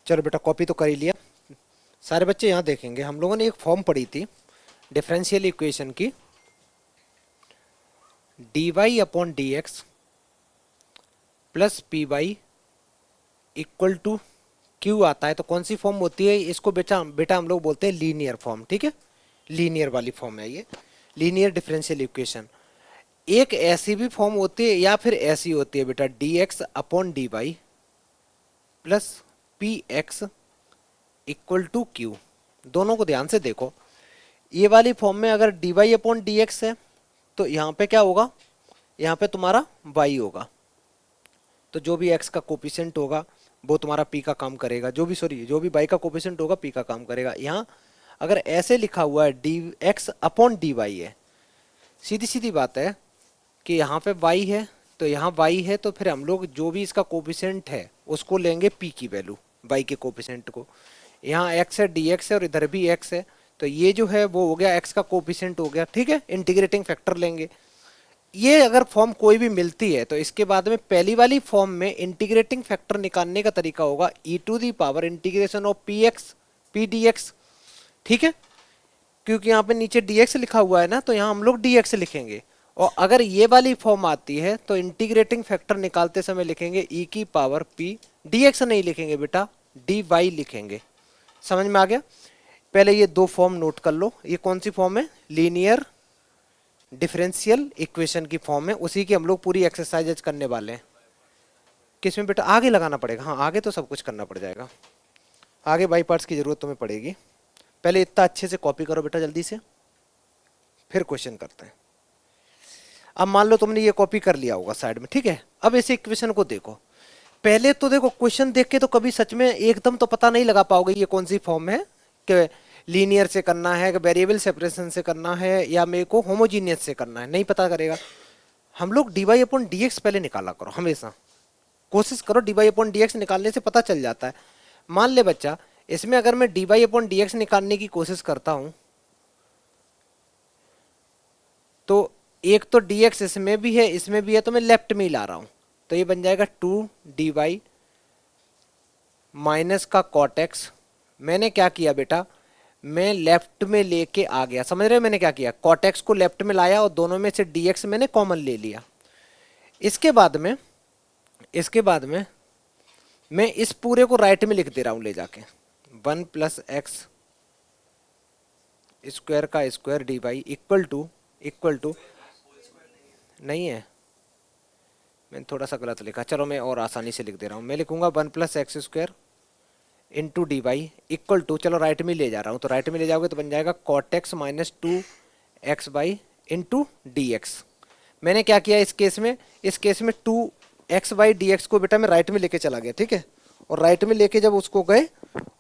चलो बेटा कॉपी तो कर ही लिया। सारे बच्चे यहाँ देखेंगे, हम लोगों ने एक फॉर्म पढ़ी थी डिफरेंशियल इक्वेशन की, dy upon d x plus p y equal to q आता है। तो कौन सी फॉर्म होती है इसको बेटा बेटा हम लोग बोलते हैं लीनियर फॉर्म। ठीक है, लीनियर वाली फॉर्म है ये, लीनियर डिफरेंशियल इक्वेशन। एक ऐसी भी फॉर्म होती है या फिर ऐसी होती है बेटा d x upon d y plus p x equal to q. दोनों को ध्यान से देखो, ये वाली फॉर्म में अगर d y upon d x है तो यहाँ पे क्या होगा, यहाँ पे तुम्हारा वाई होगा, तो जो भी एक्स का कोफिशिएंट होगा वो तुम्हारा पी का काम करेगा, जो भी वाई का कोफिशिएंट होगा पी का काम करेगा। यहाँ अगर ऐसे लिखा हुआ है d x upon d y है, सीधी सीधी बात है कि यहाँ पे y है तो यहाँ y है, तो फिर हम लोग जो भी इसका कोफिशिएंट है उसको लेंगे p की वैल्यू, y के कोफिशिएंट को। यहाँ x है dx है और इधर भी x है, तो ये जो है वो हो गया x का कोफिशिएंट हो गया। ठीक है, इंटीग्रेटिंग फैक्टर लेंगे। ये अगर फॉर्म कोई भी मिलती है तो इसके बाद में पहली वाली फॉर्म में इंटीग्रेटिंग फैक्टर निकालने का तरीका होगा e to the power integration of p x p d x. ठीक है, क्योंकि यहाँ पे नीचे dx लिखा हुआ है ना, तो यहाँ हम लोग dx लिखेंगे। और अगर ये वाली फॉर्म आती है तो इंटीग्रेटिंग फैक्टर निकालते समय लिखेंगे e की पावर p, dx नहीं लिखेंगे बेटा, dy लिखेंगे। समझ में आ गया? पहले ये दो फॉर्म नोट कर लो। ये कौन सी फॉर्म है? लीनियर डिफरेंशियल इक्वेशन की फॉर्म है, उसी की हम लोग पूरी एक्सरसाइज करने वाले हैं। किसमें बेटा? आगे लगाना पड़ेगा। हाँ, आगे तो सब कुछ करना पड़ जाएगा, आगे बाई पार्ट्स की जरूरत तुम्हें पड़ेगी। पहले इतना अच्छे से कॉपी करो बेटा जल्दी से, फिर क्वेश्चन करते हैं। अब मान लो तुमने ये कॉपी कर लिया होगा साइड में, ठीक है। अब इस इक्वेशन को देखो। पहले तो देखो, क्वेश्चन देख के तो कभी सच में एकदम तो पता नहीं लगा पाओगे ये कौन सी फॉर्म है, कि लीनियर से करना है, कि वेरिएबल सेपरेशन से करना है, या मेरे को होमोजीनियस से करना है, नहीं पता करेगा। हम लोग d y upon d x पहले निकाला करो, हमेशा कोशिश करो। D y upon d x निकालने से पता चल जाता है। मान ले बच्चा, इसमें अगर मैं d y upon d x निकालने की कोशिश करता हूं तो एक तो डी एक्स इसमें भी है इसमें भी है, तो मैं लेफ्ट में ही ला रहा हूं, तो ये बन जाएगा 2dy माइनस का कॉट एक्स। मैंने क्या किया बेटा, मैं लेफ्ट में लेके आ गया। समझ रहे हो मैंने क्या किया? कॉट एक्स को लेफ्ट में लाया और दोनों में से dx मैंने कॉमन ले लिया। इसके बाद में मैं इस पूरे को राइट में लिख दे रहा हूं ले जाके, 1 प्लस एक्स स्क्वायर का square d y equal to नहीं है, मैंने थोड़ा सा गलत लिखा, चलो मैं और आसानी से लिख दे रहा हूँ। मैं लिखूंगा 1 plus x square into d y equal to, चलो राइट में ले जा रहा हूँ, तो राइट में ले जाओगे तो बन जाएगा cot x minus 2x by into d x. मैंने क्या किया इस केस में 2x बाई डी एक्स को बेटा मैं राइट में लेके चला गया, ठीक है। और राइट में लेके जब उसको गए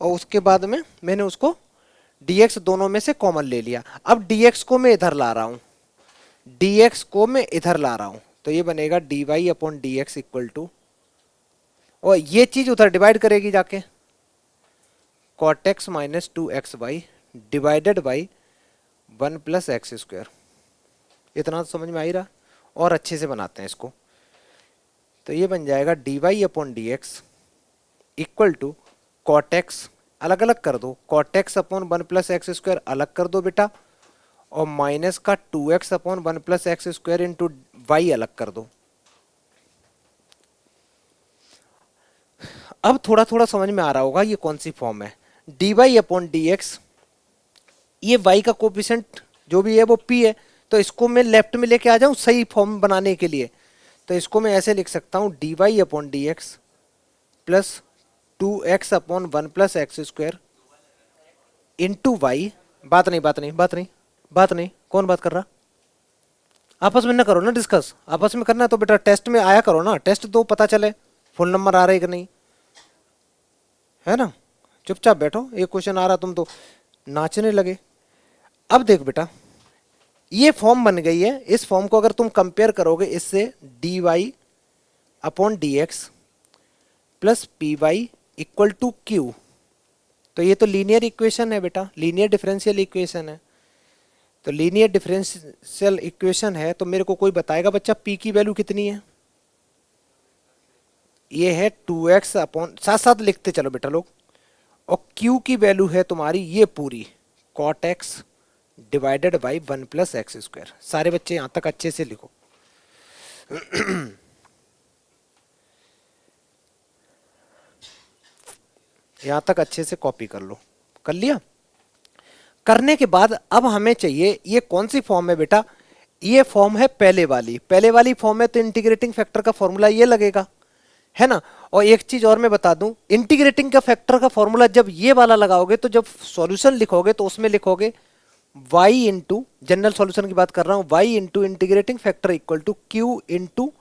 और उसके बाद में मैंने उसको dx दोनों में से कॉमन ले लिया। अब dx को मैं इधर ला रहा हूँ, तो ये बनेगा dy upon d x equal to, और ये चीज उधर डिवाइड करेगी जाके, cot x minus 2x by divided by 1 plus x square. इतना तो समझ में आ ही रहा, और अच्छे से बनाते हैं इसको। तो ये बन जाएगा dy upon d x equal to cot x, अलग अलग कर दो, cot x upon 1 plus x square अलग कर दो बेटा, और माइनस का 2x upon 1 plus x square into y अलग कर दो। अब थोड़ा थोड़ा समझ में आ रहा होगा ये कौन सी फॉर्म है। dy अपॉन डी एक्स, ये y का कोफिशिएंट जो भी है वो p है, तो इसको मैं लेफ्ट में लेके आ जाऊं सही फॉर्म बनाने के लिए, तो इसको मैं ऐसे लिख सकता हूं dy upon d x plus 2x upon 1 plus x square into y. बात नहीं, कौन बात कर रहा? आपस में ना करो ना डिस्कस, आपस में करना है तो बेटा टेस्ट में आया करो ना, टेस्ट दो पता चले फुल नंबर आ रहा है कि नहीं, है ना। चुपचाप बैठो, एक क्वेश्चन आ रहा तुम तो नाचने लगे। अब देख बेटा, ये फॉर्म बन गई है। इस फॉर्म को अगर तुम कंपेयर करोगे इससे d y upon d x plus p y equal to q, तो ये तो लीनियर इक्वेशन है बेटा, लीनियर डिफरेंशियल इक्वेशन है। तो लीनियर डिफरेंशियल इक्वेशन है तो मेरे को कोई बताएगा बच्चा p की वैल्यू कितनी है? ये है 2x अपॉन, साथ साथ लिखते चलो बेटा लोग, और q की वैल्यू है तुम्हारी ये पूरी cot x divided by 1 + x²। सारे बच्चे यहां तक अच्छे से लिखो। यहां तक अच्छे से कॉपी कर लो। कर लिया? करने के बाद अब हमें चाहिए ये कौन सी फॉर्म है बेटा, ये फॉर्म है पहले वाली फॉर्म है तो इंटीग्रेटिंग फैक्टर का फॉर्मूला ये लगेगा, है ना। और एक चीज और मैं बता दूं, इंटीग्रेटिंग का फैक्टर का फॉर्मूला जब ये वाला लगाओगे तो जब सॉल्यूशन लिखोगे तो उसमें लिखोगे y इंटू, जनरल सॉल्यूशन की बात कर रहा हूं, y into integrating factor equal to q into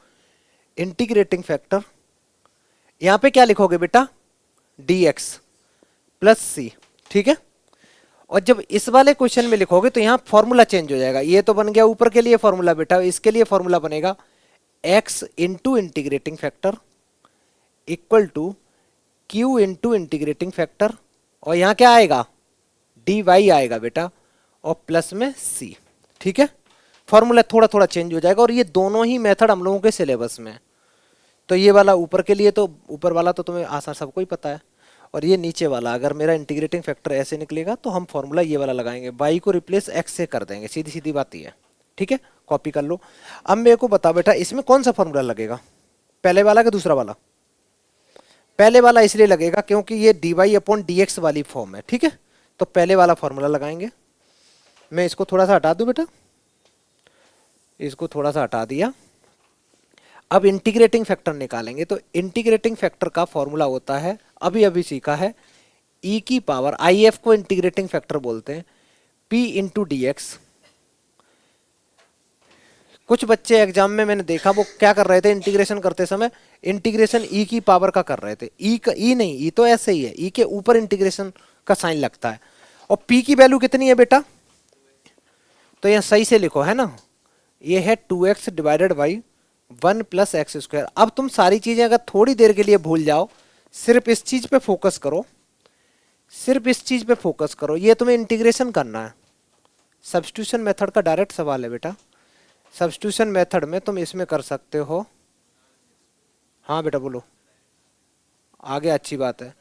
integrating factor, यहां पे क्या लिखोगे बेटा, dx प्लस सी, ठीक है। और जब इस वाले क्वेश्चन में लिखोगे तो यहां फॉर्मूला चेंज हो जाएगा, ये तो बन गया ऊपर के लिए फॉर्मूला बेटा, इसके लिए फॉर्मूला बनेगा x into integrating factor equal to q into integrating factor, और यहां क्या आएगा, dy आएगा बेटा, और प्लस में c, ठीक है। फॉर्मूला थोड़ा थोड़ा चेंज हो जाएगा, और ये दोनों ही मेथड हम लोगों के सिलेबस में है। तो ये वाला ऊपर के लिए, तो ऊपर वाला तो तुम्हें आसान सबको ही पता है, और ये नीचे वाला अगर मेरा इंटीग्रेटिंग फैक्टर ऐसे निकलेगा तो हम फॉर्मूला ये वाला लगाएंगे, y को रिप्लेस x से कर देंगे, सीधी सीधी बात ही है, ठीक है। कॉपी कर लो। अब मेरे को बता बेटा इसमें कौन सा फॉर्मूला लगेगा, पहले वाला कि दूसरा वाला? पहले वाला इसलिए लगेगा क्योंकि ये dy/dx वाली फॉर्म है, ठीक है। तो पहले वाला फॉर्मूला लगाएंगे। मैं इसको थोड़ा सा हटा दूं बेटा, इसको थोड़ा सा हटा दिया। अब इंटीग्रेटिंग फैक्टर निकालेंगे, तो इंटीग्रेटिंग फैक्टर का फॉर्मूला होता है, अभी अभी सीखा है, e की पावर, IF को इंटीग्रेटिंग फैक्टर बोलते हैं, p इंटू डी एक्स। कुछ बच्चे एग्जाम में मैंने देखा वो क्या कर रहे थे, इंटीग्रेशन करते समय इंटीग्रेशन e की पावर का कर रहे थे, e का, e नहीं, e तो ऐसे ही है, e के ऊपर इंटीग्रेशन का साइन लगता है। और p की वैल्यू कितनी है बेटा, तो यह सही से लिखो, है ना, ये है 2x डिवाइडेड बाई 1 + x²। अब तुम सारी चीजें अगर थोड़ी देर के लिए भूल जाओ, सिर्फ इस चीज पे फोकस करो, सिर्फ इस चीज पे फोकस करो, ये तुम्हें इंटीग्रेशन करना है। सब्स्टिट्यूशन मेथड का डायरेक्ट सवाल है बेटा, सब्स्टिट्यूशन मेथड में तुम इसमें कर सकते हो। हाँ बेटा बोलो, आगे अच्छी बात है।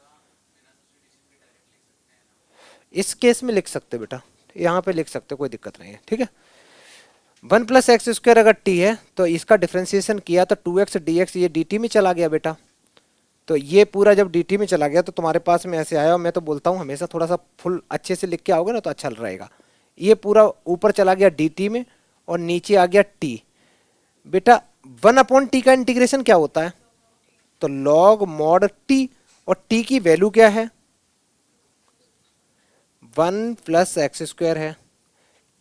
इस केस में लिख सकते बेटा, यहाँ पे लिख सकते, कोई दिक्कत नहीं है, ठीक है। 1 + x² अगर t है तो इसका डिफ्रेंसिएशन किया तो 2x dx ये dt में चला गया बेटा। तो ये पूरा जब dt में चला गया तो तुम्हारे पास में ऐसे आया, और मैं तो बोलता हूँ हमेशा थोड़ा सा फुल अच्छे से लिख के आओगे ना तो अच्छा रहेगा। ये पूरा ऊपर चला गया dt में और नीचे आ गया t बेटा। 1/t का इंटीग्रेशन क्या होता है, तो log mod t, और t की वैल्यू क्या है, 1 + x² है।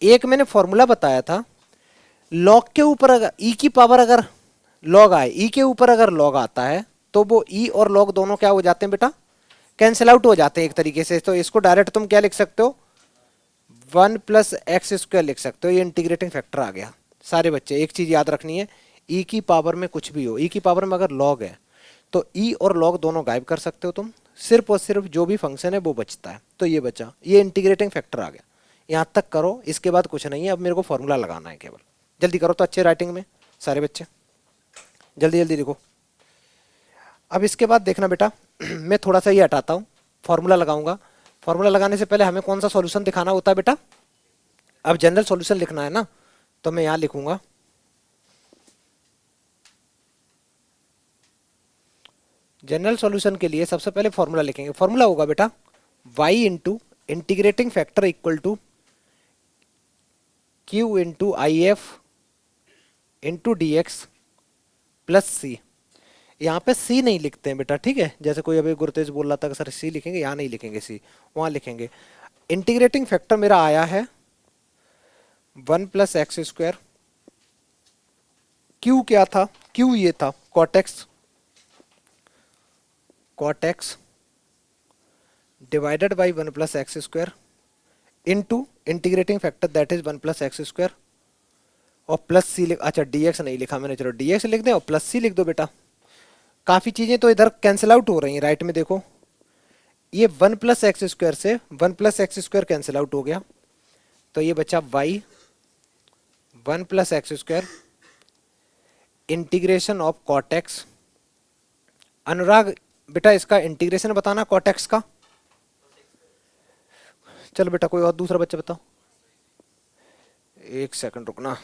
एक मैंने फॉर्मूला बताया था, लॉग के ऊपर अगर ई की पावर अगर लॉग आए, ई के ऊपर अगर लॉग आता है तो वो ई और लॉग दोनों क्या हो जाते हैं बेटा, कैंसिल आउट हो जाते हैं एक तरीके से। तो इसको डायरेक्ट तुम क्या लिख सकते हो, 1 + x² लिख सकते हो। ये इंटीग्रेटिंग फैक्टर आ गया। सारे बच्चे एक चीज याद रखनी है, ई की पावर में कुछ भी हो, ई की पावर में अगर लॉग है तो ई और लॉग दोनों गायब कर सकते हो तुम, सिर्फ और सिर्फ जो भी फंक्शन है वो बचता है। तो ये बचा, ये इंटीग्रेटिंग फैक्टर आ गया। यहाँ तक करो, इसके बाद कुछ नहीं है, अब मेरे को फॉर्मूला लगाना है केवल। जल्दी करो तो अच्छे राइटिंग में सारे बच्चे, जल्दी जल्दी लिखो। अब इसके बाद देखना बेटा, मैं थोड़ा सा ये हटाता हूँ, फॉर्मूला लगाऊंगा। फॉर्मूला लगाने से पहले हमें कौन सा सॉल्यूशन दिखाना होता है बेटा, अब जनरल सॉल्यूशन लिखना है ना, तो मैं यहाँ लिखूंगा जनरल सॉल्यूशन के लिए सबसे पहले फॉर्मूला लिखेंगे। फॉर्मूला होगा बेटा y into integrating factor equal to q into IF into d x plus c. यहाँ पे सी नहीं लिखते हैं बेटा, ठीक है। जैसे कोई अभी गुरतेज बोल रहा था कि सर सी लिखेंगे, यहाँ नहीं लिखेंगे सी, वहाँ लिखेंगे। इंटीग्रेटिंग फैक्टर मेरा आया है 1 + x²। क्यू क्या था, क्यू ये था cot x divided by 1 + x² into integrating factor that is 1 + x², और प्लस सी लिख, अच्छा dx नहीं लिखा मैंने, चलो dx लिख दें और प्लस सी लिख दो बेटा। काफी चीजें तो इधर कैंसिल आउट हो रही हैं, राइट में देखो, ये 1 + x² से 1 + x² कैंसिल आउट हो गया, तो ये बचा y 1 + x² integration of cot x. Anurag बेटा इसका इंटीग्रेशन बताना कॉट एक्स का, चल बेटा कोई और दूसरा बच्चा बताओ। एक सेकंड रुकना।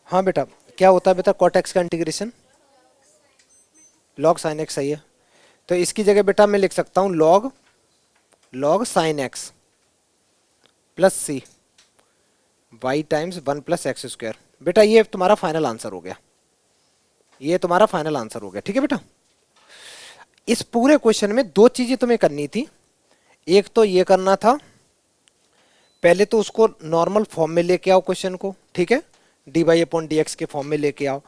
हाँ बेटा, क्या होता है बेटा कॉट एक्स का इंटीग्रेशन? लॉग साइन एक्स, सही है। तो इसकी जगह बेटा मैं लिख सकता हूँ log log sine x plus c y times 1 + x²। बेटा ये तुम्हारा फाइनल आंसर हो गया, ये तुम्हारा फाइनल आंसर हो गया, ठीक है बेटा। इस पूरे क्वेश्चन में दो चीजें तुम्हें करनी थी। एक तो ये करना था, पहले तो उसको नॉर्मल फॉर्म में लेके आओ क्वेश्चन को, ठीक है, dy/dx के फॉर्म में लेके आओ।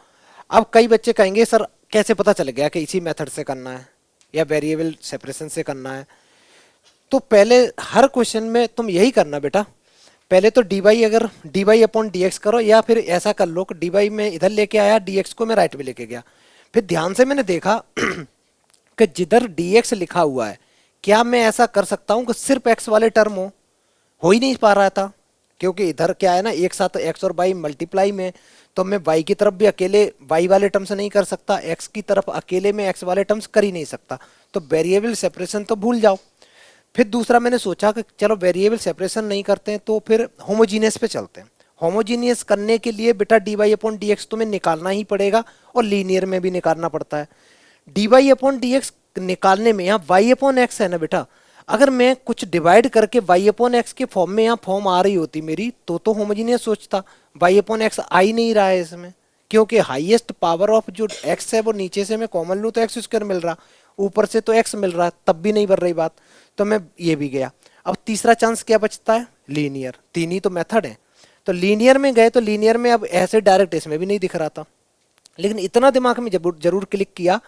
अब कई बच्चे कहेंगे सर कैसे पता चल गया कि इसी मेथड से करना है या वेरिएबल सेपरेशन से करना है? तो पहले हर क्वेश्चन में तुम यही करना बेटा, पहले तो अगर dy/dx करो, या फिर ऐसा कर लो कि dy में इधर लेके आया, dx को मैं राइट में लेके गया। फिर ध्यान से मैंने देखा कि जिधर dx लिखा हुआ है, क्या मैं ऐसा कर सकता हूं कि सिर्फ x वाले टर्म हो ही नहीं पा रहा था, क्योंकि इधर क्या है ना, एक साथ x और y मल्टीप्लाई में, तो मैं y की तरफ भी अकेले y वाले टर्म से नहीं कर सकता, x की तरफ अकेले में x वाले टर्म्स कर ही नहीं सकता। तो वेरिएबल सेपरेशन तो भूल जाओ। फिर दूसरा मैंने सोचा कि चलो वेरिएबल सेपरेशन नहीं करते हैं तो फिर होमोजीनियस पे चलते हैं। होमोजीनियस करने के लिए बेटा dy/dx तुम्हें निकालना ही पड़ेगा, और लीनियर में भी निकालना पड़ता है। dy/dx निकालने में यहाँ y/x है ना बेटा, अगर मैं कुछ डिवाइड करके y/x के फॉर्म में यहाँ फॉर्म आ रही होती मेरी, तो होमोजीनियस सोचता। y/x आ ही नहीं रहा है इसमें, क्योंकि हाईएस्ट पावर ऑफ जो x है वो नीचे से मैं कॉमन लूँ तो x² मिल रहा, ऊपर से तो x मिल रहा, तब भी नहीं बन रही बात, तो मैं ये भी गया। अब तीसरा चांस क्या बचता है? लीनियर। तीन ही तो मेथड है, तो लीनियर में गए, तो लीनियर में अब ऐसे डायरेक्ट इसमें भी नहीं दिख रहा था, लेकिन इतना दिमाग में जरूर क्लिक किया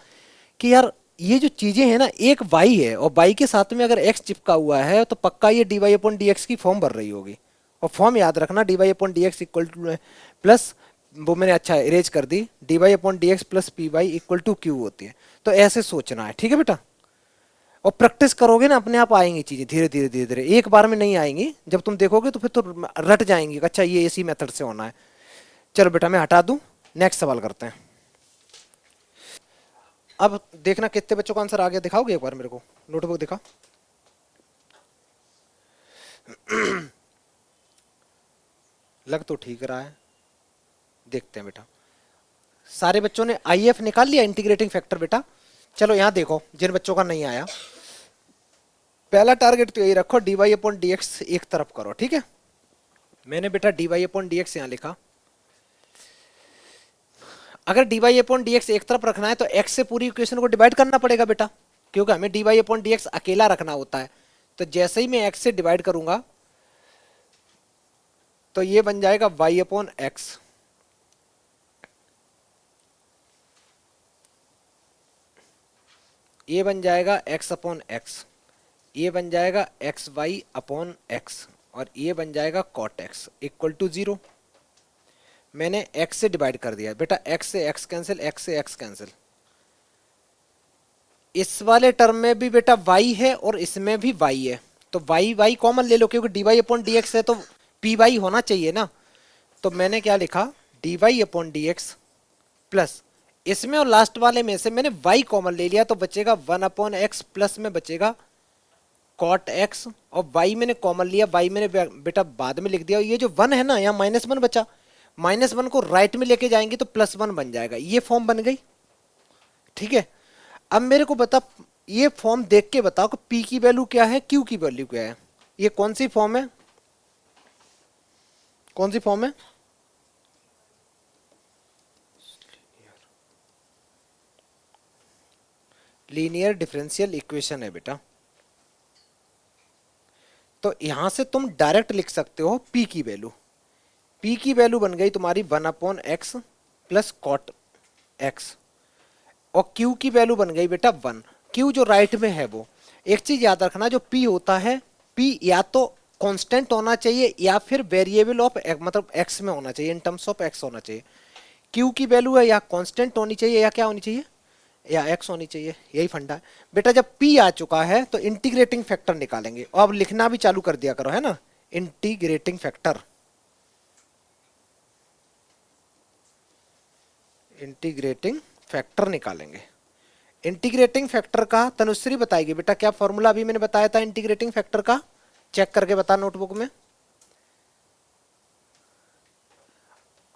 कि यार ये जो चीजें हैं ना, एक y है और y के साथ में अगर x चिपका हुआ है तो पक्का ये dy/dx की फॉर्म भर रही होगी। और फॉर्म याद रखना, dy/dx इक्वल टू प्लस, वो मैंने अच्छा इरेज कर दी, dy/dx plus py equal to q होती है। तो ऐसे सोचना है, ठीक है बेटा। और प्रैक्टिस करोगे ना, अपने आप आएंगी चीजें, धीरे धीरे धीरे धीरे, एक बार में नहीं आएंगी। जब तुम देखोगे तो फिर तो रट जाएंगी, अच्छा ये इसी मेथड से होना है। चलो बेटा मैं हटा दूं, नेक्स्ट सवाल करते हैं। अब देखना कितने बच्चों का आंसर आ गया, दिखाओगे एक बार मेरे को, नोटबुक दिखा। लग तो ठीक रहा है, देखते हैं बेटा। सारे बच्चों ने आईएफ निकाल लिया, इंटीग्रेटिंग फैक्टर बेटा। चलो यहां देखो जिन बच्चों का नहीं आया, पहला टारगेट तो यही रखो, dy/dx एक तरफ करो, ठीक है। मैंने बेटा dy/dx यहां लिखा। अगर dy/dx एक तरफ रखना है तो x से पूरी इक्वेशन को डिवाइड करना पड़ेगा बेटा, क्योंकि हमें dy/dx अकेला रखना होता है। तो जैसे ही मैं x से डिवाइड करूंगा तो ये बन जाएगा y/x, ये बन जाएगा x/x, ये बन जाएगा xy/x, और ये बन जाएगा cot x इक्वल टू 0। मैंने x से डिवाइड कर दिया बेटा, x से x कैंसिल, x से x कैंसिल। इस वाले टर्म में भी बेटा y है और इसमें भी y है, तो y कॉमन ले लो, क्योंकि dy/dx है तो py होना चाहिए ना। तो मैंने क्या लिखा, dy/dx प्लस, इसमें और लास्ट वाले में से मैंने y कॉमन ले लिया, तो बचेगा 1/x प्लस में बचेगा cot x, और y मैंने कॉमन लिया, y मैंने बेटा बाद में लिख दिया। ये जो 1 है ना, यहाँ -1 बचा, -1 को राइट में लेके जाएंगे तो +1 बन जाएगा, ये फॉर्म बन गई, ठीक है। अब मेरे को बता, ये फॉर्म देख के बताओ कि p की वैल्यू क्या है, q की वैल्यू क्या है। ये कौन सी फॉर्म है, कौन सी फॉर्म है? लीनियर डिफरेंशियल इक्वेशन है बेटा। तो यहां से तुम डायरेक्ट लिख सकते हो p की वैल्यू। p की वैल्यू बन गई तुम्हारी 1/x प्लस कॉट x, और q की वैल्यू बन गई बेटा 1। q जो राइट में है वो, एक चीज याद रखना, जो p होता है, p या तो कांस्टेंट होना चाहिए या फिर वेरिएबल ऑफ मतलब x में होना चाहिए, इन टर्म्स ऑफ x होना चाहिए। q की वैल्यू है या कांस्टेंट होनी चाहिए या क्या होनी चाहिए, या x होनी चाहिए, यही फंडा है बेटा। जब p आ चुका है तो इंटीग्रेटिंग फैक्टर निकालेंगे, और अब लिखना भी चालू कर दिया करो, है ना, इंटीग्रेटिंग फैक्टर। इंटीग्रेटिंग फैक्टर निकालेंगे। इंटीग्रेटिंग फैक्टर का तनुश्री बताएगी बेटा, क्या फॉर्मूला अभी मैंने बताया था इंटीग्रेटिंग फैक्टर का, चेक करके बता नोटबुक में।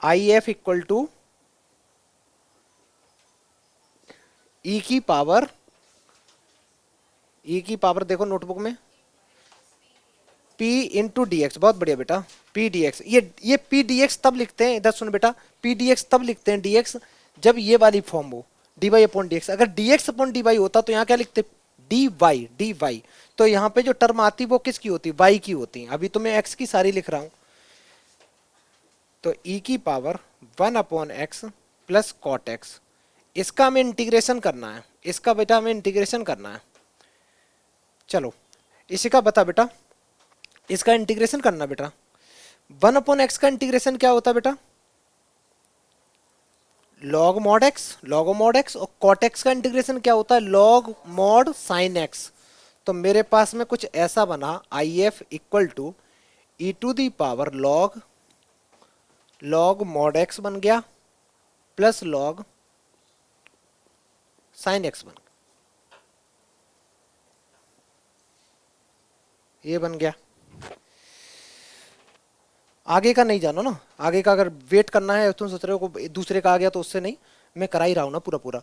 आई एफ इक्वल टू ई की पावर, ई की पावर देखो नोटबुक में P इंटू डी एक्स। बहुत बढ़िया बेटा, P डी एक्स। ये P डी एक्स तब लिखते हैं, इधर सुन बेटा, P डी एक्स तब लिखते हैं dx जब ये वाली फॉर्म हो, dy अपॉन डी एक्स। अगर dx अपॉन dy होता तो यहाँ क्या लिखते, dy। तो यहाँ पे जो टर्म आती वो किसकी होती, y की होती। अभी तो मैं x की सारी लिख रहा हूं। तो e की power 1 upon x plus cot x, इसका हमें इंटीग्रेशन करना है, इसका बेटा हमें इंटीग्रेशन करना है। चलो इसी का बता बेटा, इसका इंटीग्रेशन करना बेटा। 1 अपॉन एक्स का इंटीग्रेशन क्या होता है बेटा, लॉग मॉड एक्स। और कॉट एक्स का इंटीग्रेशन क्या होता है, लॉग मॉड साइन एक्स। तो मेरे पास में कुछ ऐसा बना, I F equal to e to the power log mod x बन गया प्लस लॉग साइन एक्स बन गया, ये बन गया। आगे का नहीं जानो ना, आगे का अगर वेट करना है, तुम सोच रहे हो को दूसरे का आ गया तो उससे नहीं, मैं करा ही रहा हूं ना पूरा पूरा।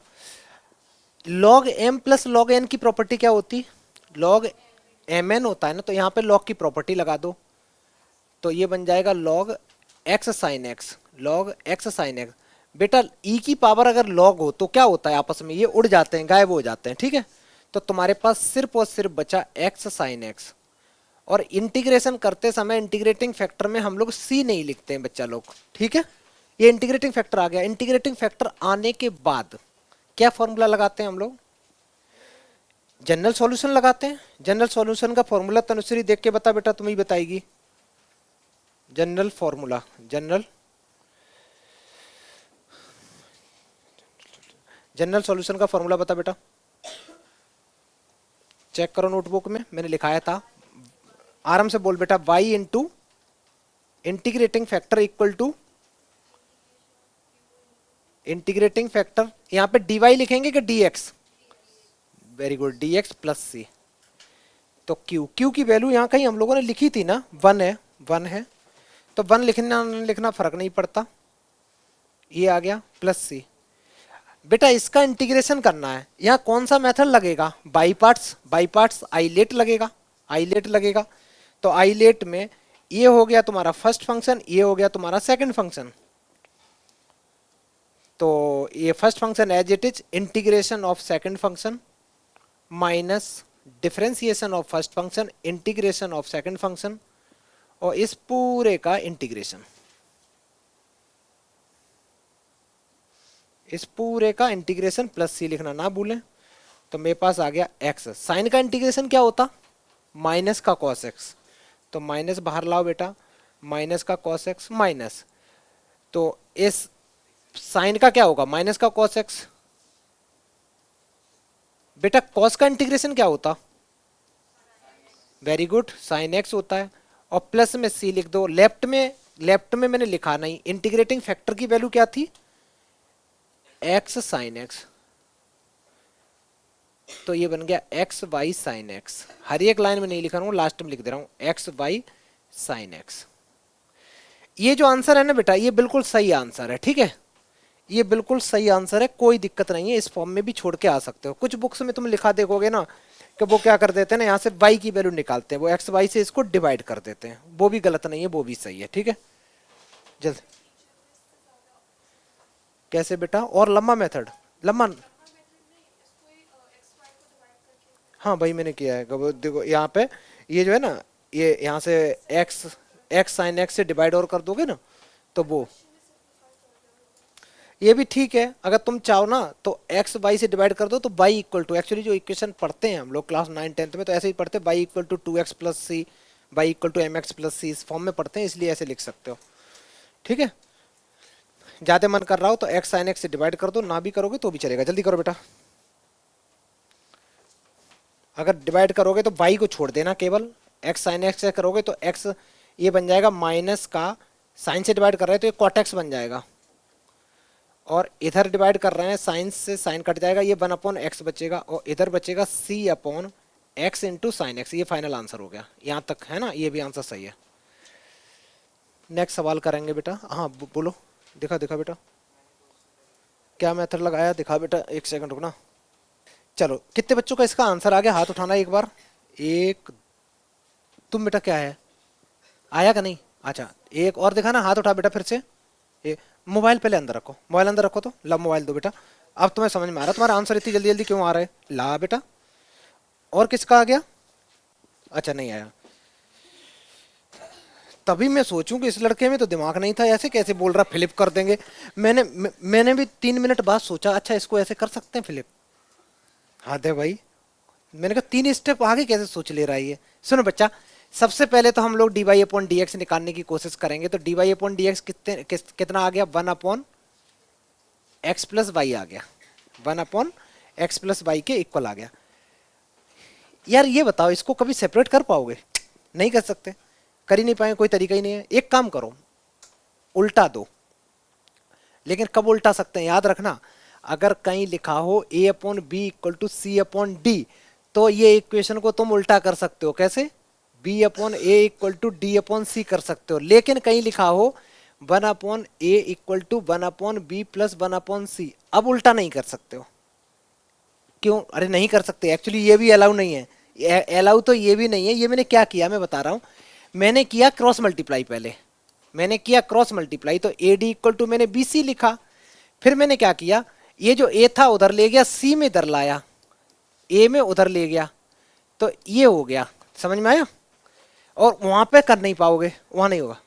Log m plus log n की प्रॉपर्टी क्या होती, लॉग एम एन होता है ना, तो यहाँ पे लॉग की प्रॉपर्टी लगा दो, तो ये बन जाएगा log x sine x, log x sine x. बेटा ई की पावर अगर लॉग हो तो क्या होता है, आपस में ये उड़ जाते हैं, गायब हो जाते हैं, ठीक है। तो तुम्हारे पास सिर्फ और सिर्फ बचा एक्स साइन एक्स। और इंटीग्रेशन करते समय इंटीग्रेटिंग फैक्टर में हम लोग सी नहीं लिखते हैं बच्चा लोग, ठीक है। ये इंटीग्रेटिंग फैक्टर आ गया। इंटीग्रेटिंग फैक्टर आने के बाद क्या फॉर्मूला लगाते हैं हम लोग, जनरल सॉल्यूशन लगाते हैं। जनरल सॉल्यूशन का फॉर्मूला तनुश्री देख के बता बेटा, तुम ही बताएगी। जनरल फॉर्मूला, जनरल सॉल्यूशन का फॉर्मूला बता बेटा, चेक करो नोटबुक में मैंने लिखाया था, आराम से बोल बेटा। y into integrating factor equal to, integrating factor यहां पे dy लिखेंगे कि dx, very good, dx plus c. तो q की वैल्यू यहां कहीं हम लोगों ने लिखी थी ना, 1 है, तो 1 लिखना फर्क नहीं पड़ता, ये आ गया प्लस सी। बेटा इसका इंटीग्रेशन करना है, यहाँ कौन सा मेथड लगेगा, बाई पार्ट्स आइलेट लगेगा। तो आइलेट में ये हो गया तुम्हारा फर्स्ट फंक्शन, ये हो गया तुम्हारा सेकंड फंक्शन। तो ये first function as it is, integration of second function minus differentiation of first function, integration of second function, और इस पूरे का इंटीग्रेशन, इस पूरे का इंटीग्रेशन प्लस सी लिखना ना भूलें। तो मेरे पास आ गया एक्स। साइन का इंटीग्रेशन क्या होता, माइनस का कॉस एक्स। तो माइनस बाहर लाओ बेटा, माइनस का कॉस एक्स माइनस, तो इस साइन का क्या होगा, माइनस का कॉस एक्स। बेटा कॉस का इंटीग्रेशन क्या होता, वेरी गुड, साइन एक्स होता है। और प्लस में सी लिख दो। लेफ्ट में मैंने लिखा नहीं, इंटीग्रेटिंग फैक्टर की वैल्यू क्या थी, एक्स साइन एक्स। तो ये बन गया एक्स वाई साइन एक्स। हर एक लाइन में नहीं लिखा रहा हूं, लास्ट में लिख दे रहा हूं, एक्स वाई साइन एक्स। ये जो आंसर है ना बेटा, ये बिल्कुल सही आंसर है, ठीक है, ये बिल्कुल सही आंसर है, कोई दिक्कत नहीं है। इस फॉर्म में भी छोड़ के आ सकते हो। कुछ बुक्स में तुम लिखा देखोगे ना कि वो क्या कर देते हैं ना, यहाँ से y की वैल्यू निकालते हैं, वो एक्स वाई से इसको डिवाइड कर देते हैं। वो भी गलत नहीं है, वो भी सही है, ठीक है। जल्द कैसे बेटा, और लंबा मेथड, लंबा, हाँ भाई मैंने किया है। देखो यहाँ पे ये जो है ना, ये यहाँ से एक्स साइन एक्स से डिवाइड और कर दोगे ना, तो वो ये भी ठीक है। अगर तुम चाहो ना तो एक्स वाई से डिवाइड कर दो, तो वाई इक्वल टू, एक्चुअली जो इक्वेशन पढ़ते हैं हम लोग क्लास 9-10 में, तो ऐसे ही पढ़ते हैं, y equal to 2x plus c, y equal to m x plus c, इस फॉर्म में पढ़ते हैं, इसलिए ऐसे लिख सकते हो, ठीक है। ज़्यादा मन कर रहा हो तो एक्स साइन एक्स से डिवाइड कर दो, ना भी करोगे तो भी चलेगा। जल्दी करो बेटा, अगर डिवाइड करोगे तो वाई को छोड़ देना, केवल एक्स साइन एक्स से करोगे तो एक्स ये बन जाएगा, माइनस का साइन से डिवाइड कर रहे हैं तो ये कॉट एक्स बन जाएगा, और इधर डिवाइड कर रहे हैं साइन से, साइन कट जाएगा, ये 1 अपॉन एक्स बचेगा, और इधर बचेगा c upon x into sine x, ये फाइनल आंसर हो गया, यहाँ तक है ना, ये भी आंसर सही है। नेक्स्ट सवाल करेंगे बेटा। हाँ बोलो, दिखा दिखा बेटा, क्या मेथड लगाया, दिखा बेटा, एक सेकंड रुकना। चलो कितने बच्चों का इसका आंसर आ गया, हाथ उठाना एक बार। एक, तुम बेटा क्या है, आया का नहीं? अच्छा एक और दिखाना, हाथ उठा बेटा फिर से। ये मोबाइल पहले अंदर रखो, मोबाइल अंदर रखो, तो ला मोबाइल दो बेटा। अब तुम्हें समझ में आ रहा तुम्हारा आंसर इतनी जल्दी जल्दी क्यों आ रहा है, ला बेटा। और किसका आ गया? अच्छा नहीं आया, तभी मैं सोचूं कि इस लड़के में तो दिमाग नहीं था, ऐसे कैसे बोल रहा फ्लिप कर देंगे। मैंने भी 3 मिनट बाद सोचा, अच्छा इसको ऐसे कर सकते हैं फ्लिप। हाँ दे भाई, मैंने कहा 3 स्टेप आगे कैसे सोच ले रहा है ये। सुनो बच्चा, सबसे पहले तो हम लोग d y upon d x निकालने की कोशिश करेंगे। तो d y upon d x कितना आ गया, 1/x+y आ गया, 1/x+y के इक्वल आ गया। यार ये बताओ, इसको कभी सेपरेट कर पाओगे? नहीं कर सकते, कर ही नहीं पाएंगे, कोई तरीका ही नहीं है। एक काम करो, उल्टा दो। लेकिन कब उल्टा सकते हैं, याद रखना, अगर कहीं लिखा हो a upon b equal to c upon d, तो ये इक्वेशन को तुम उल्टा कर सकते हो। कैसे? b upon a equal to d upon c कर सकते हो। लेकिन कहीं लिखा हो 1/a equal to 1/b plus 1/c, अब उल्टा नहीं कर सकते हो। क्यों? अरे नहीं कर सकते, एक्चुअली ये भी अलाउ नहीं है। अलाउ तो ये भी नहीं है। ये मैंने क्या किया मैं बता रहा हूं, मैंने किया क्रॉस मल्टीप्लाई। पहले मैंने किया क्रॉस मल्टीप्लाई, तो ए डी इक्वल टू मैंने बी सी लिखा। फिर मैंने क्या किया, ये जो ए था उधर ले गया, सी में इधर लाया, ए में उधर ले गया, तो ये हो गया। समझ में आया? और वहां पे कर नहीं पाओगे, वहां नहीं होगा।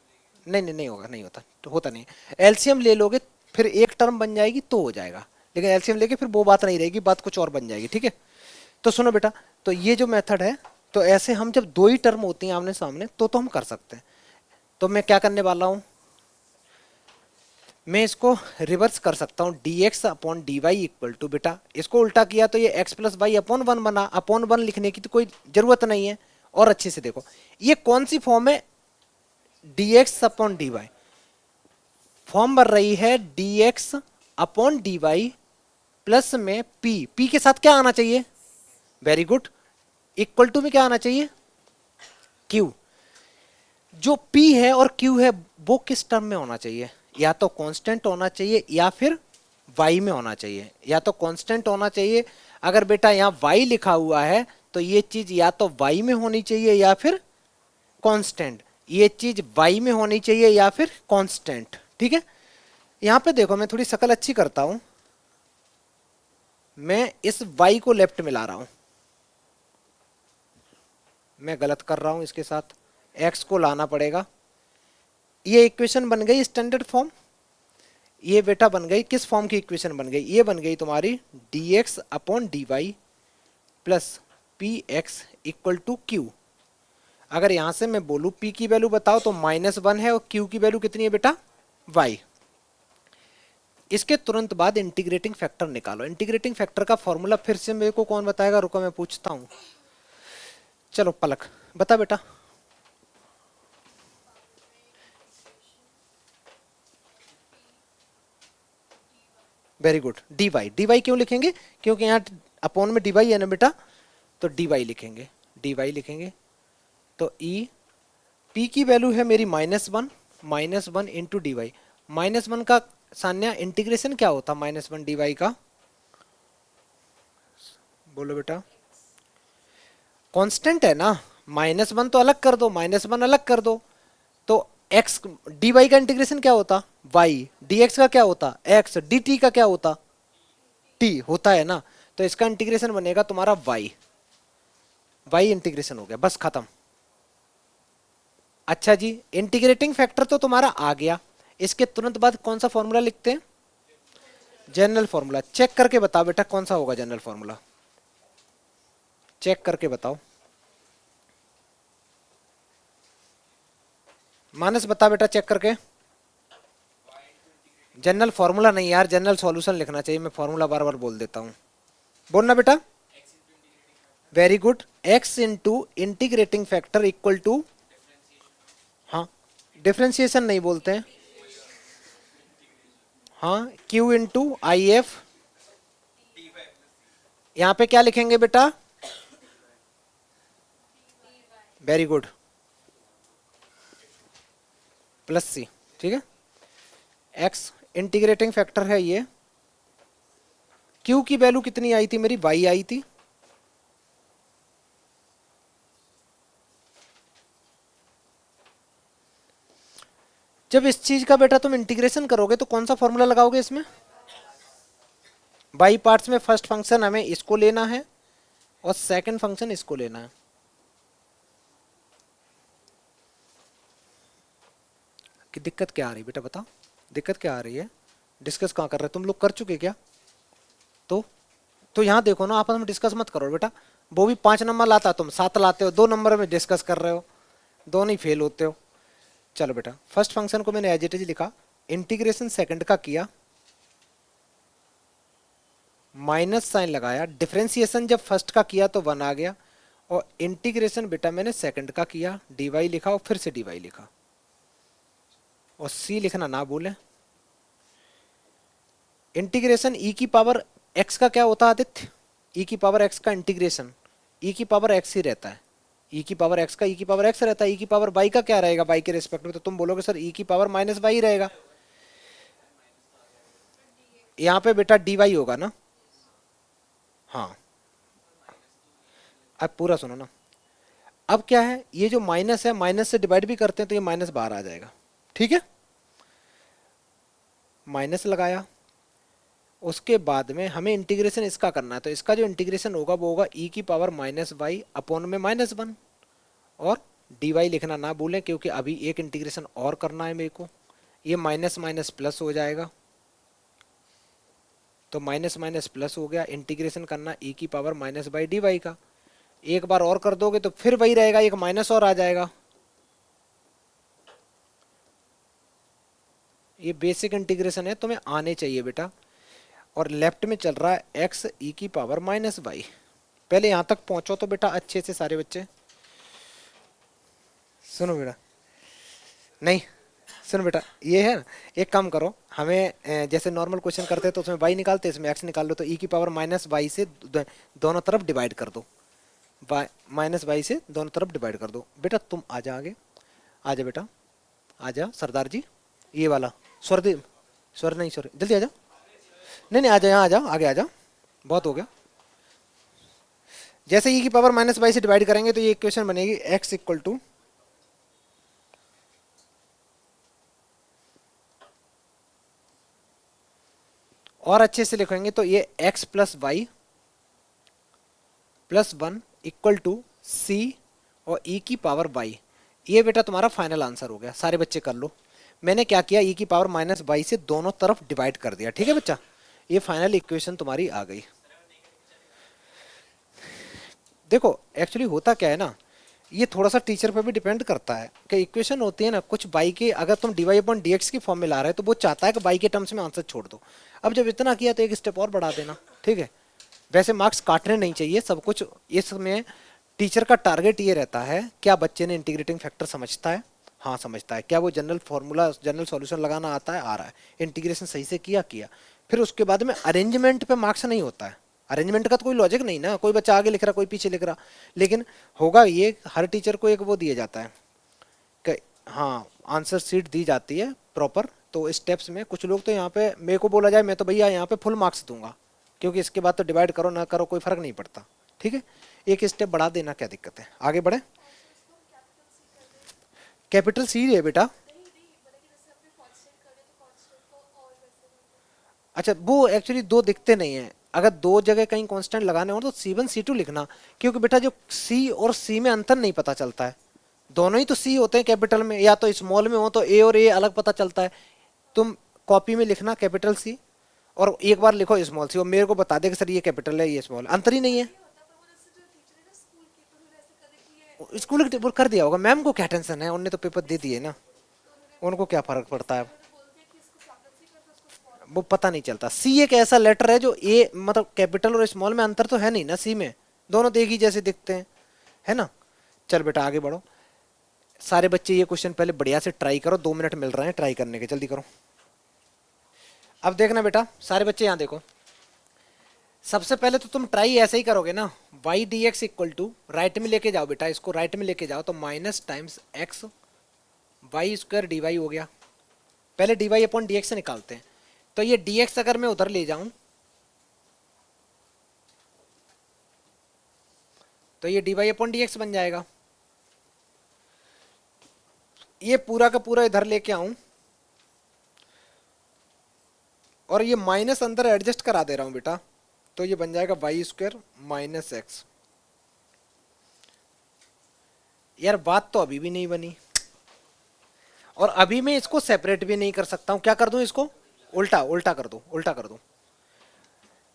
नहीं नहीं नहीं होगा, नहीं होता, तो होता नहीं। एलसीएम ले लोगे, फिर एक टर्म बन जाएगी तो हो जाएगा, लेकिन एलसीएम लेके फिर वो बात नहीं रहेगी, बात कुछ और बन जाएगी। ठीक है, तो सुनो बेटा, तो ये जो मेथड है, तो ऐसे हम जब दो ही टर्म होती हैं आमने सामने तो हम कर सकते हैं। तो मैं क्या करने वाला हूं, मैं इसको रिवर्स कर सकता हूं, d x upon d y equal to, बेटा इसको उल्टा किया तो ये एक्स प्लस वाई अपॉन 1 बना। अपॉन 1 लिखने की तो कोई जरूरत नहीं है। और अच्छे से देखो, ये कौन सी फॉर्म है, d x upon d y form बन रही है, d x upon d y plus में पी, पी के साथ क्या आना चाहिए, वेरी गुड, इक्वल टू में क्या आना चाहिए, क्यू। जो P है और Q है वो किस टर्म में होना चाहिए, या तो कांस्टेंट होना चाहिए या फिर y में होना चाहिए। या तो कांस्टेंट होना चाहिए, अगर बेटा यहाँ y लिखा हुआ है तो ये चीज या तो y में होनी चाहिए या फिर कांस्टेंट, ये चीज y में होनी चाहिए या फिर कांस्टेंट। ठीक है, यहाँ पे देखो मैं थोड़ी शक्ल अच्छी करता हूं, मैं इस y को लेफ्ट में ला रहा हूं, मैं गलत कर रहा हूं, इसके साथ x को लाना पड़ेगा। ये इक्वेशन बन गई स्टैंडर्ड फॉर्म। ये बेटा बन गई किस फॉर्म की इक्वेशन बन गई, ये बन गई तुम्हारी d x upon d y plus p x equal to q. अगर यहां से मैं बोलूं p की वैल्यू बताओ तो -1 है, और q की वैल्यू कितनी है बेटा, y। इसके तुरंत बाद इंटीग्रेटिंग फैक्टर निकालो। इंटीग्रेटिंग फैक्टर का फॉर्मूला फिर से मेरे को कौन बताएगा, रुको मैं पूछता हूं। चलो पलक बता बेटा। Very good, d y. D y क्यों लिखेंगे, क्योंकि यहाँ अपॉन में डी वाई है ना बेटा, तो डी वाई लिखेंगे, डी वाई लिखेंगे। तो ई पी की वैल्यू है मेरी -1 इंटू डी वाई। -1 का सान्या इंटीग्रेशन क्या होता, -1 डी वाई का, बोलो बेटा। कांस्टेंट है ना, -1 तो अलग कर दो, -1 अलग कर दो, तो x डी वाई का इंटीग्रेशन क्या होता, y, dx का क्या होता, x, dt का क्या होता, t होता है ना। तो इसका इंटीग्रेशन बनेगा तुम्हारा y इंटीग्रेशन हो गया, बस खत्म। अच्छा जी, इंटीग्रेटिंग फैक्टर तो तुम्हारा आ गया। इसके तुरंत बाद कौन सा फॉर्मूला लिखते हैं, जनरल फॉर्मूला। चेक करके बताओ बेटा कौन सा होगा जनरल फॉर्मूला, चेक करके बताओ। मानस बता बेटा चेक करके। जनरल फॉर्मूला नहीं यार, जनरल सॉल्यूशन लिखना चाहिए, मैं फॉर्मूला बार बार बोल देता हूं, बोलना बेटा। Very good, x into integrating factor equal to, हाँ डिफ्रेंसिएशन नहीं बोलते हैं, हाँ q इंटू आई एफ। यहां पे क्या लिखेंगे बेटा, वेरी गुड, प्लस सी, ठीक है। एक्स इंटीग्रेटिंग फैक्टर है ये। क्यू की वैल्यू कितनी आई थी मेरी, वाई आई थी। जब इस चीज का बेटा तुम इंटीग्रेशन करोगे तो कौन सा फॉर्मूला लगाओगे इसमें, बाई पार्ट्स में फर्स्ट फंक्शन हमें इसको लेना है और सेकंड फंक्शन इसको लेना है। कि दिक्कत क्या आ रही है बेटा, बताओ दिक्कत क्या आ रही है, डिस्कस कहाँ कर रहे हो तुम लोग, कर चुके क्या? तो यहाँ देखो ना, आपस में डिस्कस मत करो बेटा। वो भी 5 नंबर लाता, तुम 7 लाते हो, 2 नंबर में डिस्कस कर रहे हो, दोनों ही फेल होते हो। चलो बेटा, फर्स्ट फंक्शन को मैंने एज इट इज लिखा, इंटीग्रेशन सेकंड का किया, माइनस साइन लगाया, डिफरेंशिएशन जब फर्स्ट का किया तो 1 आ गया, और इंटीग्रेशन बेटा मैंने सेकंड का किया, dy लिखा और फिर से dy लिखा, और c लिखना ना भूलें। इंटीग्रेशन e की पावर x का क्या होता है आदित्य, e की पावर x का इंटीग्रेशन e की पावर x ही रहता है, e की पावर x का e की पावर x रहता है, e की पावर y का क्या रहेगा y के रिस्पेक्ट में, तो तुम बोलोगे सर e की पावर माइनस y रहेगा, यहाँ पे बेटा dy होगा ना। हाँ, अब पूरा सुनो ना। अब क्या है, ये जो माइनस है, माइनस से डिवाइड भी करते हैं तो ये माइनस बाहर आ जाएगा, ठीक है। माइनस लगाया, उसके बाद में हमें इंटीग्रेशन इसका करना है, तो इसका जो इंटीग्रेशन होगा वो होगा e की पावर माइनस वाई अपॉन में -1, और dy लिखना ना भूलें क्योंकि अभी एक इंटीग्रेशन और करना है मेरे को। ये माइनस माइनस प्लस हो जाएगा, तो माइनस माइनस प्लस हो गया, इंटीग्रेशन करना e की पावर माइनस बाई dy का। एक बार और कर दोगे तो फिर वही रहेगा, एक माइनस और आ जाएगा। ये बेसिक इंटीग्रेशन है, तुम्हें आने चाहिए बेटा। और लेफ्ट में चल रहा है x e की पावर माइनस वाई। पहले यहां तक पहुंचो तो बेटा अच्छे से सारे बच्चे सुनो बेटा, नहीं सुनो बेटा, ये है ना, एक काम करो, हमें जैसे नॉर्मल क्वेश्चन करते हैं तो उसमें y निकालते हैं, इसमें x निकाल लो, तो e की पावर माइनस वाई से दोनों तरफ डिवाइड कर दो, माइनस वाई से दोनों तरफ डिवाइड कर दो। बेटा तुम आ जा आगे, आ जा बेटा, आ जा सरदार जी, ये वाला स्वर, स्वर नहीं स्वर, जल्दी आ जा, नहीं नहीं आ जा, यहाँ आ जा, आगे आ जा, बहुत हो गया। जैसे e की पावर माइनस वाई से डिवाइड करेंगे तो ये इक्वेशन बनेगी x इक्वल टू और अच्छे से लिखेंगे तो ये x plus y plus 1 equal to c और e की पावर y। ये बेटा तुम्हारा फाइनल आंसर हो गया, सारे बच्चे कर लो। मैंने क्या किया, e की पावर माइनस वाई से दोनों तरफ डिवाइड कर दिया, ठीक है बच्चा, ये फाइनल इक्वेशन तुम्हारी आ गई। देखो एक्चुअली होता क्या है ना, ये थोड़ा सा टीचर पे भी डिपेंड करता है कि इक्वेशन होती है ना कुछ बाई के, अगर तुम d y upon d x की फॉर्म में ला रहे हो तो वो चाहता है कि बाई के टर्म्स में आंसर छोड़ दो। अब जब इतना किया तो एक स्टेप और बढ़ा देना, ठीक है। वैसे मार्क्स काटने नहीं चाहिए सब कुछ, इसमें टीचर का टारगेट ये रहता है क्या बच्चे ने इंटीग्रेटिंग फैक्टर समझता है, हाँ समझता है, क्या वो जनरल फॉर्मूला जनरल सॉल्यूशन लगाना आता है, आ रहा है, इंटीग्रेशन सही से किया किया। फिर उसके बाद में अरेंजमेंट पे मार्क्स नहीं होता है, अरेंजमेंट का तो कोई लॉजिक नहीं ना, कोई बच्चा आगे लिख रहा कोई पीछे लिख रहा, लेकिन होगा ये हर टीचर को एक वो दिया जाता है कि हाँ आंसर शीट दी जाती है प्रॉपर, तो स्टेप्स में कुछ लोग तो यहाँ पे मेरे को बोला जाए मैं तो भैया यहाँ पे फुल मार्क्स दूंगा क्योंकि इसके बाद तो डिवाइड करो ना करो कोई फर्क नहीं पड़ता, ठीक है। एक स्टेप बढ़ा देना, क्या दिक्कत है, आगे बढ़े। कैपिटल सी है बेटा, अच्छा वो एक्चुअली दो दिखते नहीं है, अगर दो जगह कहीं कांस्टेंट लगाने हो तो C1 C2 लिखना, क्योंकि बेटा जो C और C में अंतर नहीं पता चलता है, दोनों ही तो C होते हैं कैपिटल में, या तो स्मॉल में हो तो A और A अलग पता चलता है। तुम कॉपी में लिखना कैपिटल C और एक बार लिखो स्मॉल सी और मेरे को बता दे कि सर ये कैपिटल है ये स्मॉल, अंतर ही नहीं है। स्कूल के कर दिया होगा, मैम को क्या टेंशन है, उन्होंने तो पेपर दे दिए ना, उनको क्या फर्क पड़ता है, वो पता नहीं चलता। सी एक ऐसा लेटर है जो ए मतलब कैपिटल और स्मॉल में अंतर तो है नहीं ना, सी में दोनों तो एक ही जैसे दिखते हैं, है ना। चल बेटा आगे बढ़ो, सारे बच्चे ये क्वेश्चन पहले बढ़िया से ट्राई करो, 2 मिनट मिल रहे हैं ट्राई करने के, जल्दी करो। अब देखना बेटा सारे बच्चे यहाँ देखो, सबसे पहले तो तुम ट्राई ऐसे ही करोगे ना, y d x equal to, right में लेके जाओ बेटा, इसको राइट में लेके जाओ तो minus times x y square d y हो गया। पहले d y upon d x से निकालते हैं। तो ये डी एक्स अगर मैं उधर ले जाऊं तो ये d y upon d x बन जाएगा। ये पूरा का पूरा इधर लेके आऊं और ये माइनस अंदर एडजस्ट करा दे रहा हूं बेटा, तो ये बन जाएगा वाई स्क्वायर माइनस एक्स। यार बात तो अभी भी नहीं बनी, और अभी मैं इसको सेपरेट भी नहीं कर सकता हूं। क्या कर दूं इसको? उल्टा उल्टा कर दूं, उल्टा कर दूं।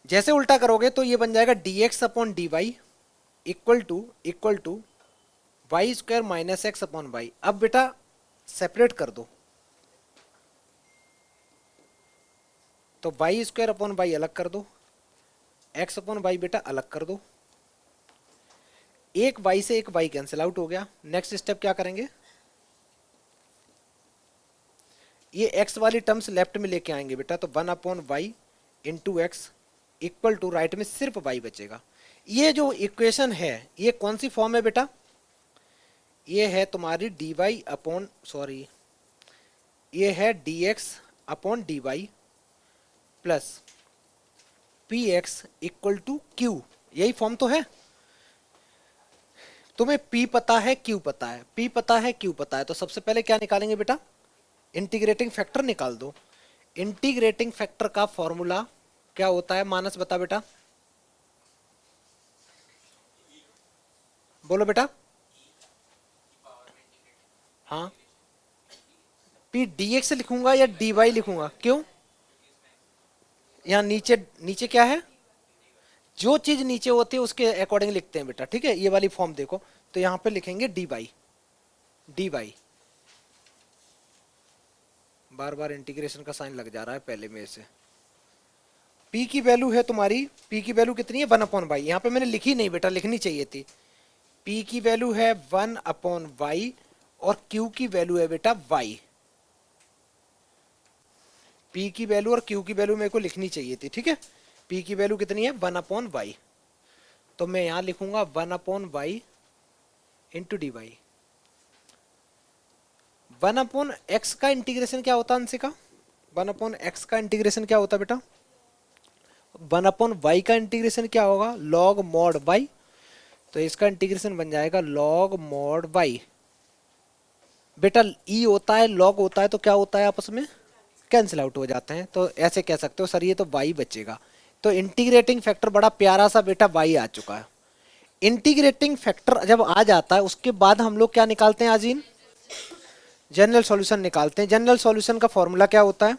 जैसे उल्टा करोगे तो ये बन जाएगा d x upon d y equal to y square minus x upon y. अब बेटा सेपरेट कर दो, तो वाई स्क्वायर अपॉन वाई अलग कर दो, एक्स अपॉन वाई बेटा अलग कर दो। एक वाई से एक वाई कैंसिल आउट हो गया। नेक्स्ट स्टेप क्या करेंगे, ये एक्स वाली टर्म्स लेफ्ट में लेके आएंगे बेटा, तो one upon y into x equal to, right में सिर्फ वाई बचेगा। ये जो इक्वेशन है ये कौन सी फॉर्म है बेटा? ये है तुम्हारी डी वाई अपॉन, सॉरी, ये है d x upon d y plus p x equal to q. यही फॉर्म तो है। तुम्हें P पता है, Q पता है, P पता है, Q पता है, तो सबसे पहले क्या निकालेंगे बेटा? इंटीग्रेटिंग फैक्टर निकाल दो। इंटीग्रेटिंग फैक्टर का फॉर्मूला क्या होता है? मानस बता बेटा, बोलो बेटा। हाँ, P dx लिखूंगा या dy लिखूंगा? क्यों? यहाँ नीचे नीचे क्या है? जो चीज नीचे होती है उसके अकॉर्डिंग लिखते हैं बेटा, ठीक है। ये वाली फॉर्म देखो, तो यहाँ पे लिखेंगे dy, dy। बार बार इंटीग्रेशन का साइन लग जा रहा है पहले में से। P की वैल्यू है तुम्हारी, P की वैल्यू कितनी है? 1/y। यहाँ पे मैंने लिखी नहीं बेटा, लिखनी चाहिए थी। P की वैल्यू है 1/y और Q की वैल्यू है बेटा y। P की वैल्यू और Q की वैल्यू मेरे को लिखनी चाहिए थी, ठीक है। P की वैल्यू कितनी है? 1/y। तो मैं यहां लिखूंगा 1/y into d Y. 1/x का इंटीग्रेशन क्या होता है अंशिका? 1/x का इंटीग्रेशन क्या होता है बेटा? 1/y का इंटीग्रेशन क्या होगा? Log mod y। तो इसका इंटीग्रेशन बन जाएगा लॉग मॉड y। बेटा e होता है, लॉग होता है, तो क्या होता है आपस में? कैंसिल आउट हो जाते हैं। तो ऐसे कह सकते हो सर ये तो y बचेगा। तो इंटीग्रेटिंग फैक्टर बड़ा प्यारा सा बेटा y आ चुका है। इंटीग्रेटिंग फैक्टर जब आ जाता है उसके बाद हम लोग क्या निकालते हैं आजीन? जनरल सॉल्यूशन निकालते हैं। जनरल सॉल्यूशन का फॉर्मूला क्या होता है?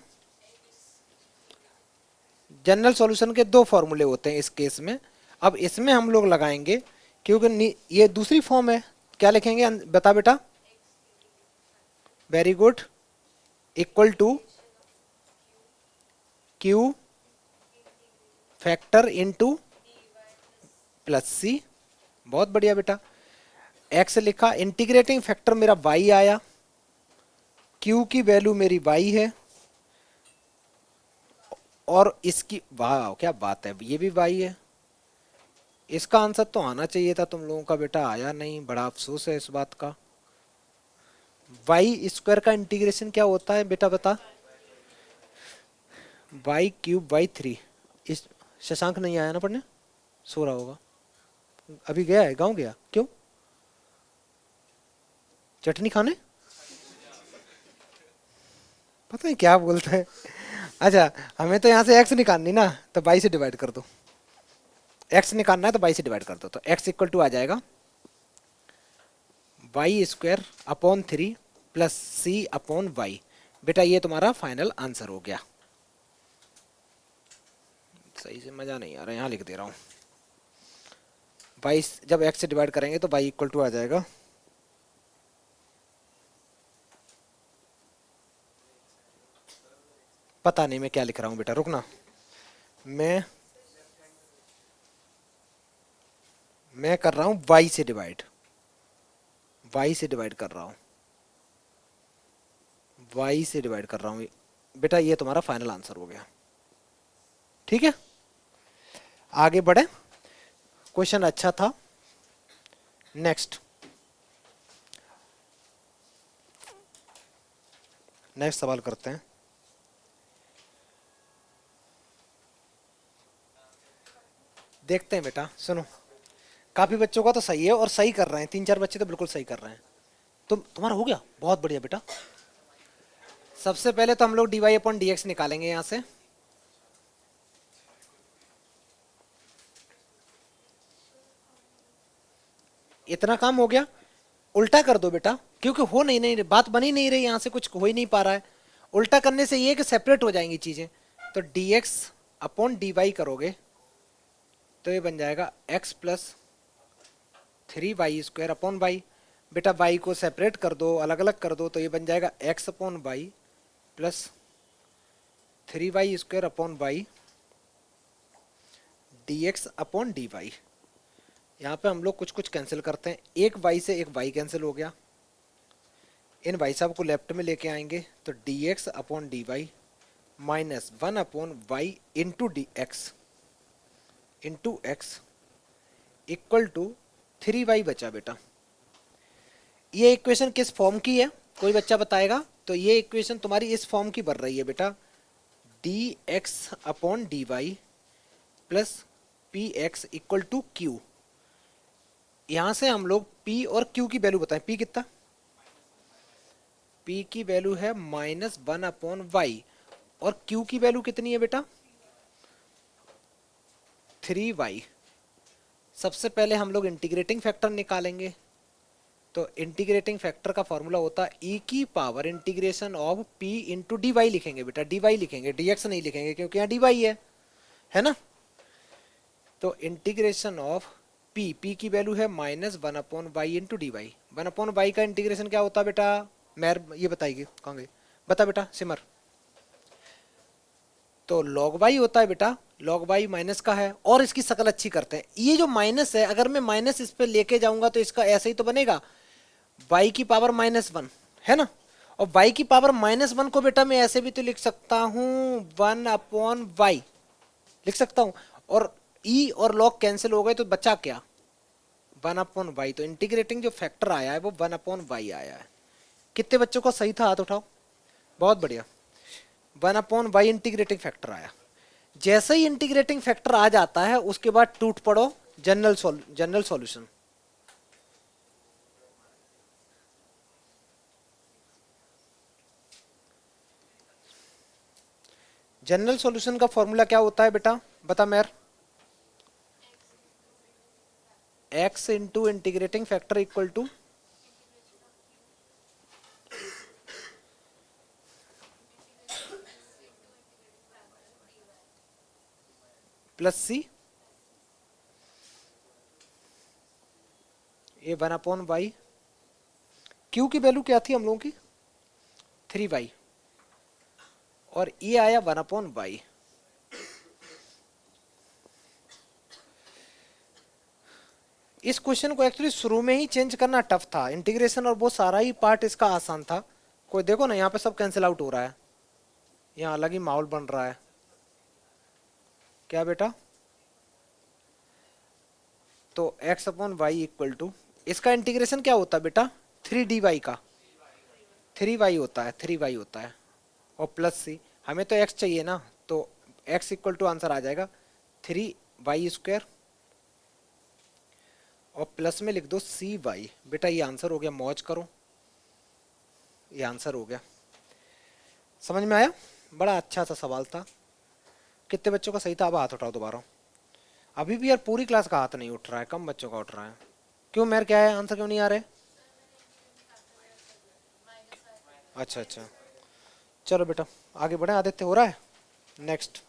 जनरल सॉल्यूशन के दो फॉर्मूले होते हैं इस केस में। अब इसमें हम लोग लगाएंगे, क्योंकि ये दूसरी फॉर्म है। क्या लिखेंगे बता बेटा? Very good. Equal to q factor into plus c. बहुत बढ़िया बेटा। एक्स लिखा, इंटीग्रेटिंग फैक्टर मेरा वाई आया, क्यू की वैल्यू मेरी वाई है, और इसकी, वाह क्या बात है, ये भी वाई है। इसका आंसर तो आना चाहिए था तुम लोगों का बेटा, आया नहीं, बड़ा अफसोस है इस बात का। वाई स्क्वायर का इंटीग्रेशन क्या होता है बेटा बता? Y cube by 3। इस शशांक नहीं आया ना पढ़ने, सो रहा होगा। अभी गया है, गाँव गया? क्यों? चटनी खाने? पता नहीं क्या बोलता है। अच्छा, हमें तो यहाँ से एक्स निकालनी ना, तो बाई से डिवाइड कर दो। एक्स निकालना है तो बाई से डिवाइड कर दो, तो एक्स इक्वल टू आ जाएगा वाई स्क्वायर अपॉन 3 प्लस सी अपॉन वाई। बेटा ये तुम्हारा फाइनल आंसर हो गया। सही से मजा नहीं आ रहा, यहाँ लिख दे रहा हूँ। वाई जब एक्स से डिवाइड करेंगे तो वाई इक्वल टू आ जाएगा पता नहीं मैं क्या लिख रहा हूँ बेटा, रुकना। मैं कर रहा हूँ वाई से डिवाइड, वाई से डिवाइड कर रहा हूँ, वाई से डिवाइड कर रहा हूँ बेटा। ये तुम्हारा फाइनल आंसर हो गया, ठीक है। आगे बढ़े, क्वेश्चन अच्छा था। नेक्स्ट नेक्स्ट सवाल करते हैं। देखते हैं बेटा, सुनो, काफी बच्चों का तो सही है और सही कर रहे हैं, 3-4 बच्चे तो बिल्कुल सही कर रहे हैं। तुम्हारा हो गया, बहुत बढ़िया बेटा। सबसे पहले तो हम लोग dy अपॉन dx निकालेंगे यहां से। इतना काम हो गया। उल्टा कर दो बेटा, क्योंकि हो नहीं बात बनी नहीं रही, यहां से कुछ हो ही नहीं पा रहा है। उल्टा करने से ये कि सेपरेट हो जाएंगी चीजें। तो dx अपॉन dy करोगे तो ये बन जाएगा x plus 3y² upon y। बेटा y को सेपरेट कर दो, अलग अलग कर दो, तो ये बन जाएगा x upon y plus 3y² upon y dx upon dy। यहाँ पे हम लोग कुछ कुछ कैंसिल करते हैं, एक y से एक y कैंसिल हो गया, इन भाई साहब को लेफ्ट में लेके आएंगे तो dx upon dy minus 1 upon y into x equal to 3y बचा बेटा। ये इक्वेशन किस फॉर्म की है, कोई बच्चा बताएगा? तो ये इक्वेशन तुम्हारी इस फॉर्म की बन रही है बेटा, dx upon dy plus px equal to q। यहां से हम लोग p और q की वैल्यू बताएं। p कितना, p की वैल्यू है -1 अपॉन y और q की वैल्यू कितनी है बेटा, 3y। सबसे पहले हम लोग इंटीग्रेटिंग फैक्टर निकालेंगे। तो इंटीग्रेटिंग फैक्टर का फॉर्मूला होता है e की power integration of p into d y. लिखेंगे बेटा, dy लिखेंगे, dx नहीं लिखेंगे क्योंकि यहाँ dy है ना। तो इंटीग्रेशन ऑफ p की वैल्यू है -1 upon y into d y. 1 upon y का इंटीग्रेशन क्या होता है बेटा, मैर ये बताएगी, कहाँ गई, बता बेटा सिमर। तो log y होता है बेटा, log y माइनस का है, और इसकी शकल अच्छी करते हैं। ये जो माइनस है, अगर मैं माइनस इस पे लेके जाऊंगा तो इसका ऐसे ही तो बनेगा, y की पावर -1 है ना। और y की पावर -1 को बेटा मैं ऐसे भी तो लिख सकता हूं 1 अपॉन वाई लिख सकता हूं, और e और log कैंसिल हो गए तो बचा क्या, 1 अपॉन वाई। तो इंटीग्रेटिंग जो फैक्टर आया है वो 1 अपॉन वाई आया है। कितने बच्चों को सही था, हाथ उठाओ, बहुत बढ़िया। 1 अपॉन वाई इंटीग्रेटिंग फैक्टर आया। जैसे ही इंटीग्रेटिंग फैक्टर आ जाता है उसके बाद टूट पड़ो जनरल सॉल्यूशन। जनरल सॉल्यूशन का फॉर्मूला क्या होता है बेटा, बता मेर। x into integrating factor equal to plus c, ये 1 अपॉन वाई। क्यू की वैल्यू क्या थी हम लोगों की, 3y, और ये आया 1 अपॉन वाई। इस क्वेश्चन को एक्चुअली शुरू में ही चेंज करना टफ था, इंटीग्रेशन और वो सारा ही पार्ट इसका आसान था। कोई देखो ना, यहाँ पे सब कैंसिल आउट हो रहा है, यहाँ अलग ही माहौल बन रहा है। क्या बेटा, तो x upon y equal to, इसका इंटीग्रेशन क्या होता है बेटा, 3dy का 3y होता है, 3y होता है, और प्लस सी। हमें तो x चाहिए ना, तो x इक्वल टू आंसर आ जाएगा 3y², और प्लस में लिख दो cy। बेटा ये आंसर हो गया, मौज करो, ये आंसर हो गया। समझ में आया, बड़ा अच्छा सा सवाल था। कितने बच्चों का सही था, अब हाथ उठाओ दोबारा। अभी भी यार पूरी क्लास का हाथ नहीं उठ रहा है, कम बच्चों का उठ रहा है। क्यों मेरे, क्या है, आंसर क्यों नहीं आ रहे? अच्छा अच्छा, चलो बेटा आगे बढ़े। आदित्य हो रहा है, नेक्स्ट।